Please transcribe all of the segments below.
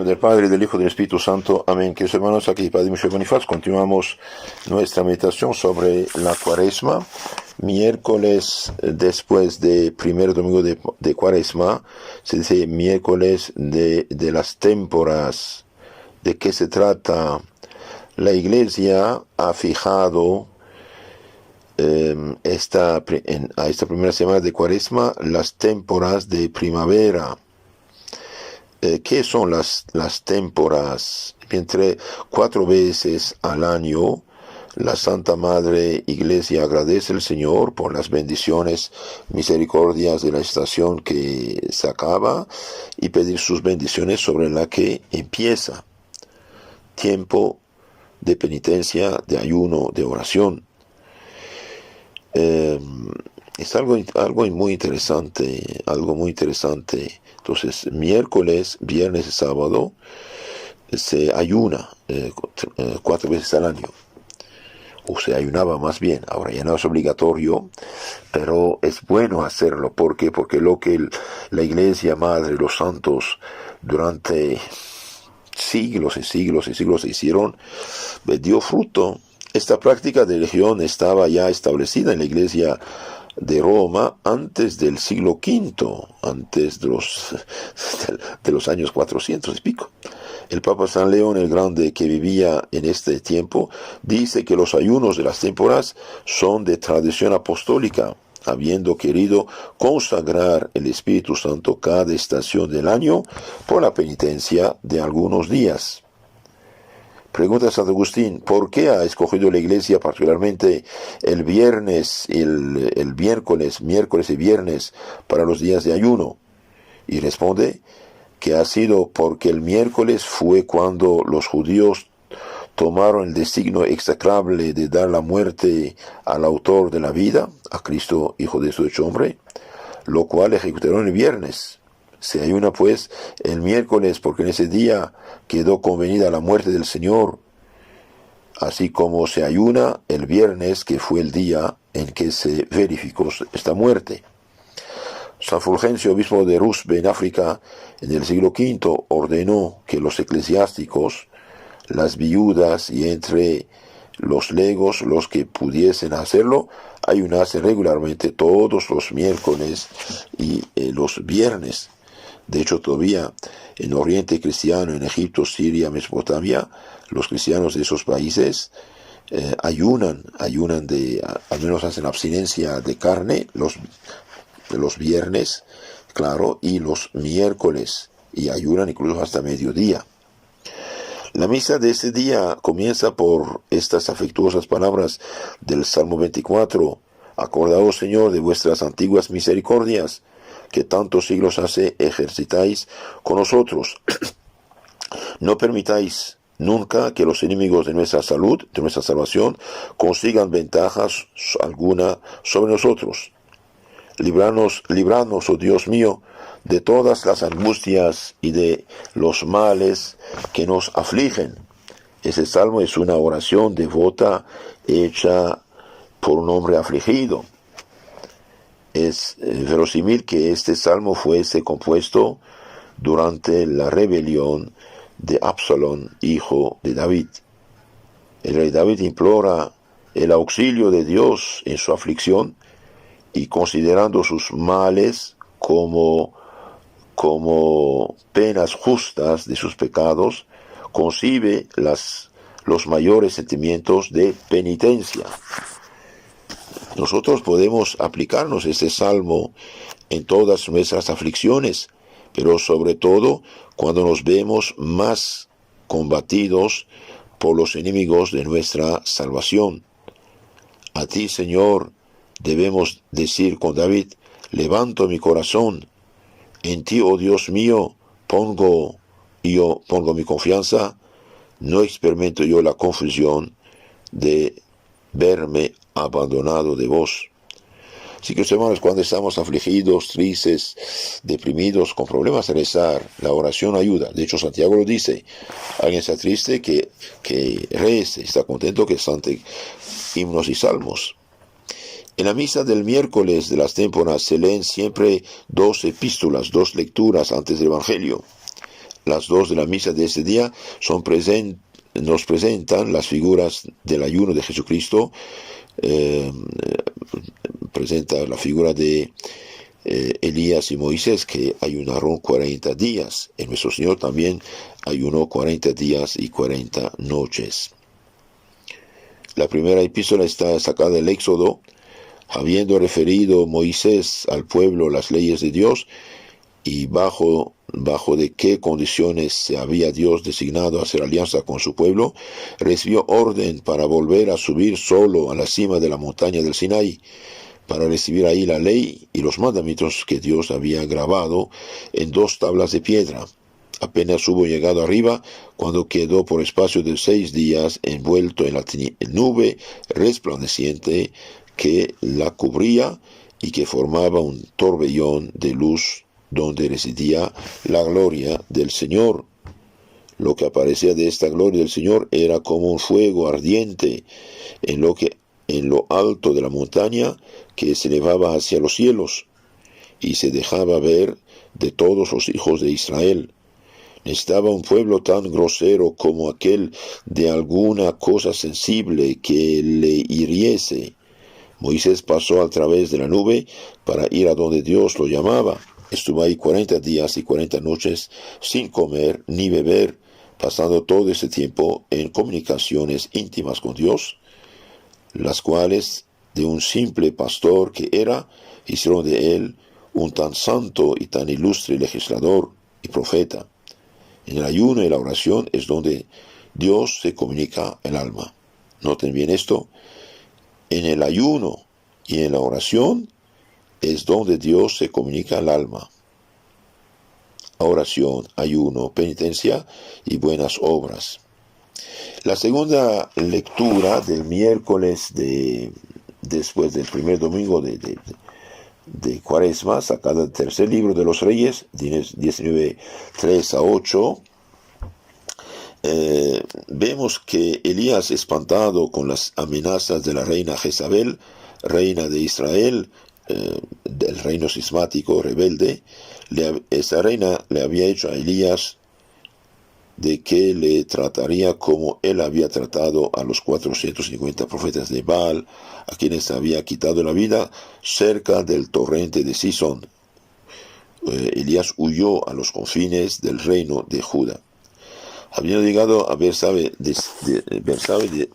Del Padre, del Hijo y del Espíritu Santo. Amén. Queridos hermanos, aquí Padre Michel Bonifaz. Continuamos nuestra meditación sobre la Cuaresma. Miércoles después de primer domingo de Cuaresma, se dice miércoles de las témporas. ¿De qué se trata? La Iglesia ha fijado a esta primera semana de Cuaresma las témporas de primavera. ¿Qué son las témporas? Entre 4 veces al año, la Santa Madre Iglesia agradece al Señor por las bendiciones, misericordias de la estación que se acaba y pedir sus bendiciones sobre la que empieza. Tiempo de penitencia, de ayuno, de oración. Es algo muy interesante, Entonces, miércoles, viernes y sábado se ayuna 4 veces al año. O se ayunaba más bien. Ahora ya no es obligatorio, pero es bueno hacerlo. ¿Por qué? Porque lo que la Iglesia Madre, los santos, durante siglos y siglos y siglos hicieron, dio fruto. Esta práctica de religión estaba ya establecida en la Iglesia de Roma antes del siglo V, antes de los años 400 y pico. El Papa San León el Grande, que vivía en este tiempo, dice que los ayunos de las témporas son de tradición apostólica, habiendo querido consagrar el Espíritu Santo cada estación del año por la penitencia de algunos días. Pregunta Santo Agustín, ¿por qué ha escogido la Iglesia particularmente el viernes, el miércoles y viernes para los días de ayuno? Y responde que ha sido porque el miércoles fue cuando los judíos tomaron el designio execrable de dar la muerte al autor de la vida, a Cristo, Hijo de Dios hecho hombre, lo cual ejecutaron el viernes. Se ayuna pues el miércoles porque en ese día quedó convenida la muerte del Señor, así como se ayuna el viernes, que fue el día en que se verificó esta muerte. San Fulgencio, obispo de Rusbe en África, en el siglo V, ordenó que los eclesiásticos, las viudas y entre los legos, los que pudiesen hacerlo, ayunasen regularmente todos los miércoles y los viernes. De hecho, todavía en Oriente Cristiano, en Egipto, Siria, Mesopotamia, los cristianos de esos países ayunan al menos hacen abstinencia de carne los viernes, claro, y los miércoles, y ayunan incluso hasta mediodía. La misa de este día comienza por estas afectuosas palabras del Salmo 24. Acordaos, Señor, de vuestras antiguas misericordias, que tantos siglos hace ejercitáis con nosotros. No permitáis nunca que los enemigos de nuestra salud, de nuestra salvación, consigan ventajas alguna sobre nosotros. Libranos, oh Dios mío, de todas las angustias y de los males que nos afligen. Ese salmo es una oración devota hecha por un hombre afligido. Es verosímil que este salmo fuese compuesto durante la rebelión de Absalón, hijo de David. El rey David implora el auxilio de Dios en su aflicción y, considerando sus males como penas justas de sus pecados, concibe los mayores sentimientos de penitencia. Nosotros podemos aplicarnos este salmo en todas nuestras aflicciones, pero sobre todo cuando nos vemos más combatidos por los enemigos de nuestra salvación. A ti, Señor, debemos decir con David, levanto mi corazón, en ti, oh Dios mío, pongo mi confianza, no experimento yo la confusión de verme abandonado de vos. Así que, hermanos, cuando estamos afligidos, tristes, deprimidos, con problemas de rezar, la oración ayuda. De hecho, Santiago lo dice, alguien está triste que rece, está contento que cante himnos y salmos. En la misa del miércoles de las témporas se leen siempre 2 epístolas, 2 lecturas antes del Evangelio. las dos de la misa de este día nos presentan las figuras del ayuno de Jesucristo. Presenta la figura de Elías y Moisés, que ayunaron 40 días. En nuestro Señor también ayunó 40 días y 40 noches. La primera epístola está sacada del Éxodo, habiendo referido Moisés al pueblo las leyes de Dios y bajo de qué condiciones se había Dios designado a hacer alianza con su pueblo, recibió orden para volver a subir solo a la cima de la montaña del Sinaí, para recibir ahí la ley y los mandamientos que Dios había grabado en 2 tablas de piedra. Apenas hubo llegado arriba, cuando quedó por espacio de 6 días envuelto en la nube resplandeciente que la cubría y que formaba un torbellón de luz donde residía la gloria del Señor. Lo que aparecía de esta gloria del Señor era como un fuego ardiente en lo alto de la montaña que se elevaba hacia los cielos y se dejaba ver de todos los hijos de Israel. Necesitaba un pueblo tan grosero como aquel de alguna cosa sensible que le hiriese. Moisés pasó a través de la nube para ir a donde Dios lo llamaba. Estuvo ahí 40 días y 40 noches sin comer ni beber, pasando todo ese tiempo en comunicaciones íntimas con Dios, las cuales de un simple pastor que era, hicieron de él un tan santo y tan ilustre legislador y profeta. En el ayuno y la oración es donde Dios se comunica el alma. Noten bien esto. En el ayuno y en la oración es donde Dios se comunica al alma. Oración, ayuno, penitencia y buenas obras. La segunda lectura del miércoles después del primer domingo de Cuaresma, sacada del tercer libro de los Reyes, 19, 3 a 8, vemos que Elías, espantado con las amenazas de la reina Jezabel, reina de Israel, del reino cismático rebelde, esta reina le había hecho a Elías de que le trataría como él había tratado a los 450 profetas de Baal, a quienes había quitado la vida cerca del torrente de Sison. Elías huyó a los confines del reino de Judá. Habiendo llegado a Bersabe,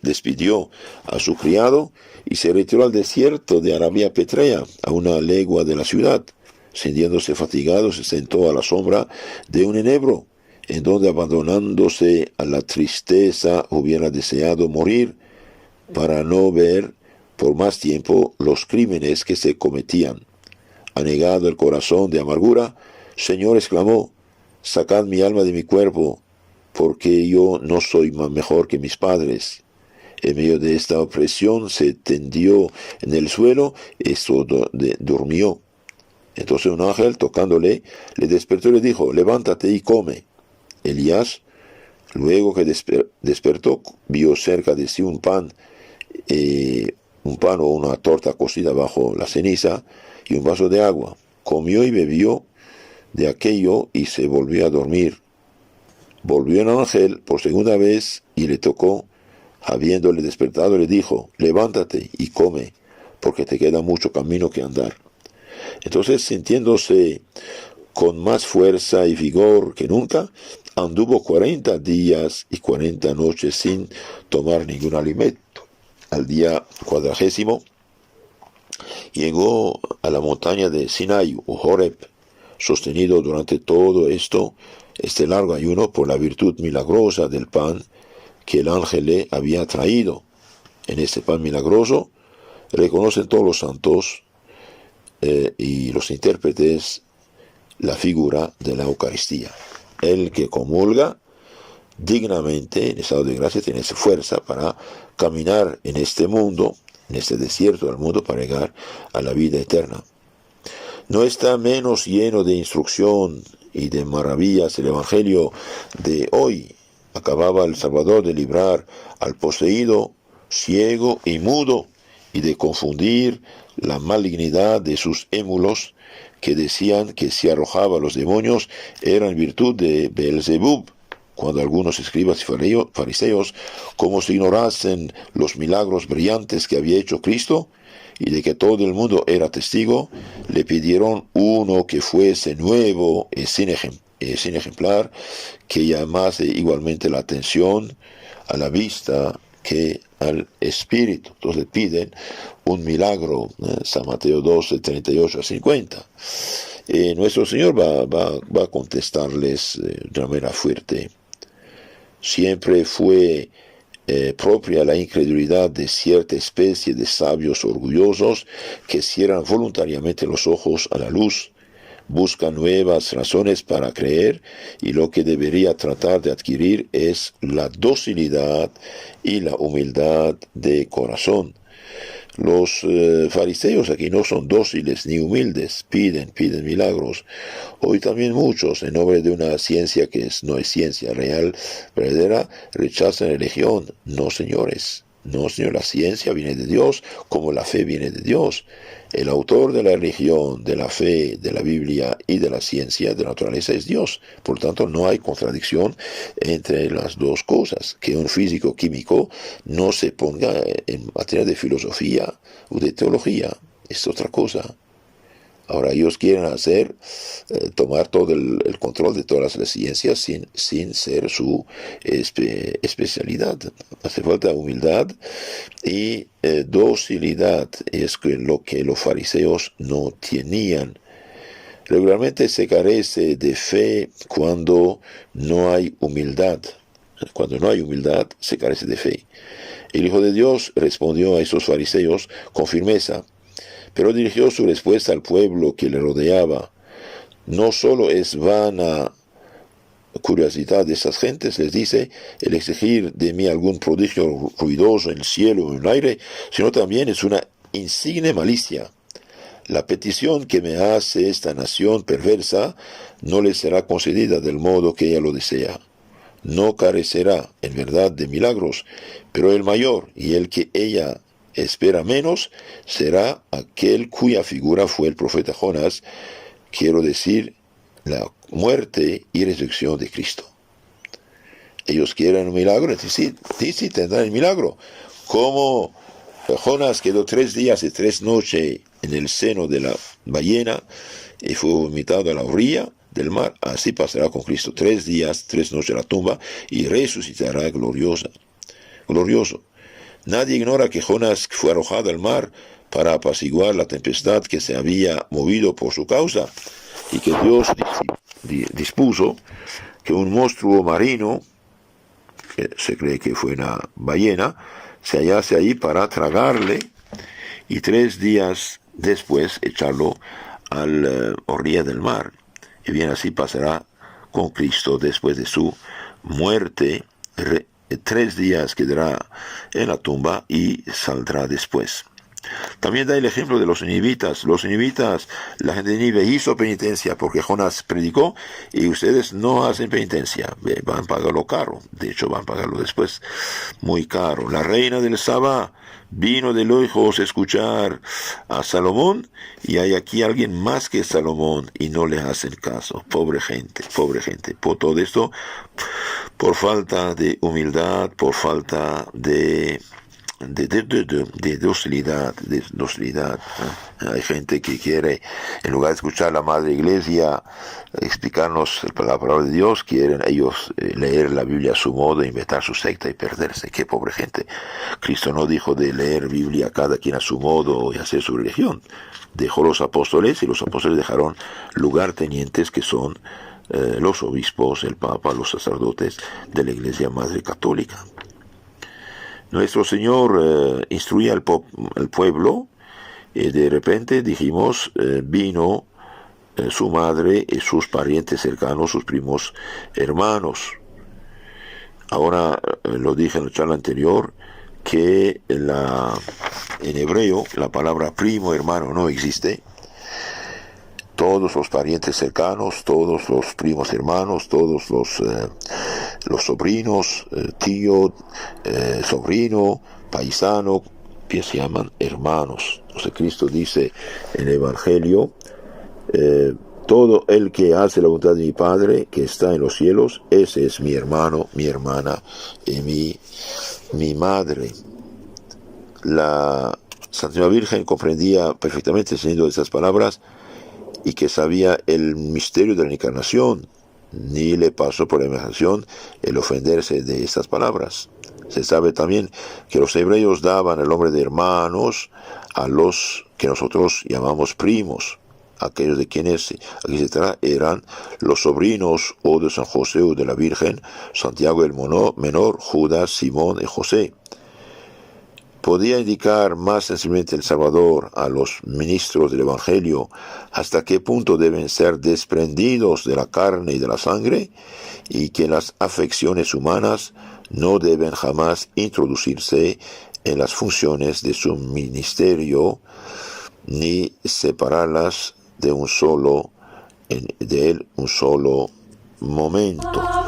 despidió a su criado y se retiró al desierto de Arabia Petrea, a una legua de la ciudad. Sintiéndose fatigado, se sentó a la sombra de un enebro, en donde, abandonándose a la tristeza, hubiera deseado morir para no ver por más tiempo los crímenes que se cometían. Anegado el corazón de amargura, Señor, exclamó, sacad mi alma de mi cuerpo, porque yo no soy más mejor que mis padres. En medio de esta opresión se tendió en el suelo y durmió. Entonces un ángel, tocándole, le despertó y le dijo, levántate y come. Elías, luego que despertó, vio cerca de sí un pan o una torta cocida bajo la ceniza y un vaso de agua. Comió y bebió de aquello y se volvió a dormir. Volvió el ángel por segunda vez y le tocó. Habiéndole despertado, le dijo, levántate y come, porque te queda mucho camino que andar. Entonces, sintiéndose con más fuerza y vigor que nunca, anduvo 40 días y 40 noches sin tomar ningún alimento. Al día 40 llegó a la montaña de Sinai o Horeb, sostenido durante todo este largo ayuno por la virtud milagrosa del pan que el ángel le había traído. En este pan milagroso reconocen todos los santos y los intérpretes la figura de la Eucaristía. El que comulga dignamente en estado de gracia tiene fuerza para caminar en este mundo, en este desierto del mundo, para llegar a la vida eterna. No está menos lleno de instrucción y de maravillas el Evangelio de hoy. Acababa el Salvador de librar al poseído, ciego y mudo, y de confundir la malignidad de sus émulos que decían que si arrojaba a los demonios era en virtud de Beelzebub, cuando algunos escribas y fariseos, como si ignorasen los milagros brillantes que había hecho Cristo, y de que todo el mundo era testigo, le pidieron uno que fuese nuevo y sin ejemplar, que llamase igualmente la atención a la vista que al espíritu. Entonces piden un milagro, San Mateo 12, 38 a 50. Nuestro Señor va a contestarles de una manera fuerte. Siempre fue propia la incredulidad de cierta especie de sabios orgullosos que cierran voluntariamente los ojos a la luz, buscan nuevas razones para creer, y lo que debería tratar de adquirir es la docilidad y la humildad de corazón. Los fariseos aquí no son dóciles ni humildes, piden milagros. Hoy también muchos, en nombre de una ciencia que no es ciencia real, verdadera, rechazan la religión. No, señores. No, señor, la ciencia viene de Dios, como la fe viene de Dios. El autor de la religión, de la fe, de la Biblia y de la ciencia de la naturaleza es Dios. Por tanto, no hay contradicción entre las dos cosas. Que un físico químico no se ponga en materia de filosofía o de teología. Es otra cosa. Ahora ellos quieren tomar todo el control de todas las ciencias sin ser su especialidad. Hace falta humildad y docilidad, es lo que los fariseos no tenían. Regularmente se carece de fe cuando no hay humildad. Cuando no hay humildad, se carece de fe. El Hijo de Dios respondió a esos fariseos con firmeza, pero dirigió su respuesta al pueblo que le rodeaba. No solo es vana curiosidad de esas gentes, les dice, el exigir de mí algún prodigio ruidoso en el cielo o en el aire, sino también es una insigne malicia. La petición que me hace esta nación perversa no le será concedida del modo que ella lo desea. No carecerá, en verdad, de milagros, pero el mayor y el que ella espera menos será aquel cuya figura fue el profeta Jonás, quiero decir, la muerte y resurrección de Cristo. Ellos quieren un milagro, sí, tendrán el milagro. Como Jonás quedó 3 días y 3 noches en el seno de la ballena y fue vomitado a la orilla del mar, así pasará con Cristo 3 días, 3 noches en la tumba y resucitará glorioso. Nadie ignora que Jonás fue arrojado al mar para apaciguar la tempestad que se había movido por su causa, y que Dios dispuso que un monstruo marino, que se cree que fue una ballena, se hallase ahí para tragarle y 3 días después echarlo a la orilla del mar. Y bien, así pasará con Cristo después de su muerte. 3 días quedará en la tumba y saldrá después. También da el ejemplo de los ninivitas. Los ninivitas, la gente de Nínive hizo penitencia porque Jonás predicó y ustedes no hacen penitencia. Van a pagarlo caro. De hecho, van a pagarlo después muy caro. La reina del Saba vino de lejos a escuchar a Salomón y hay aquí alguien más que Salomón y no le hacen caso. Pobre gente, pobre gente. Por todo esto, por falta de humildad, por falta de docilidad, Hay gente que quiere, en lugar de escuchar la Madre Iglesia explicarnos la palabra de Dios, quieren ellos leer la Biblia a su modo, inventar su secta y perderse. Qué pobre gente. Cristo no dijo de leer Biblia cada quien a su modo y hacer su religión. Dejó los apóstoles y los apóstoles dejaron lugartenientes que son los obispos, el Papa, los sacerdotes de la Iglesia Madre Católica. Nuestro Señor instruía al pueblo y de repente dijimos vino su madre y sus parientes cercanos, sus primos hermanos. Ahora lo dije en la charla anterior que en hebreo la palabra primo hermano no existe. Todos los parientes cercanos, todos los primos hermanos, todos los sobrinos, tío, sobrino, paisano, que se llaman hermanos. Entonces Cristo dice en el Evangelio, todo el que hace la voluntad de mi Padre que está en los cielos, ese es mi hermano, mi hermana y mi madre. La Santísima Virgen comprendía perfectamente el sentido de estas palabras y que sabía el misterio de la encarnación, ni le pasó por la imaginación el ofenderse de estas palabras. Se sabe también que los hebreos daban el nombre de hermanos a los que nosotros llamamos primos, aquellos de quienes aquí se trata eran los sobrinos o de San José o de la Virgen, Santiago el menor, Judas, Simón y José. Podía indicar más sensiblemente el Salvador a los ministros del Evangelio hasta qué punto deben ser desprendidos de la carne y de la sangre y que las afecciones humanas no deben jamás introducirse en las funciones de su ministerio ni separarlas de él un solo momento.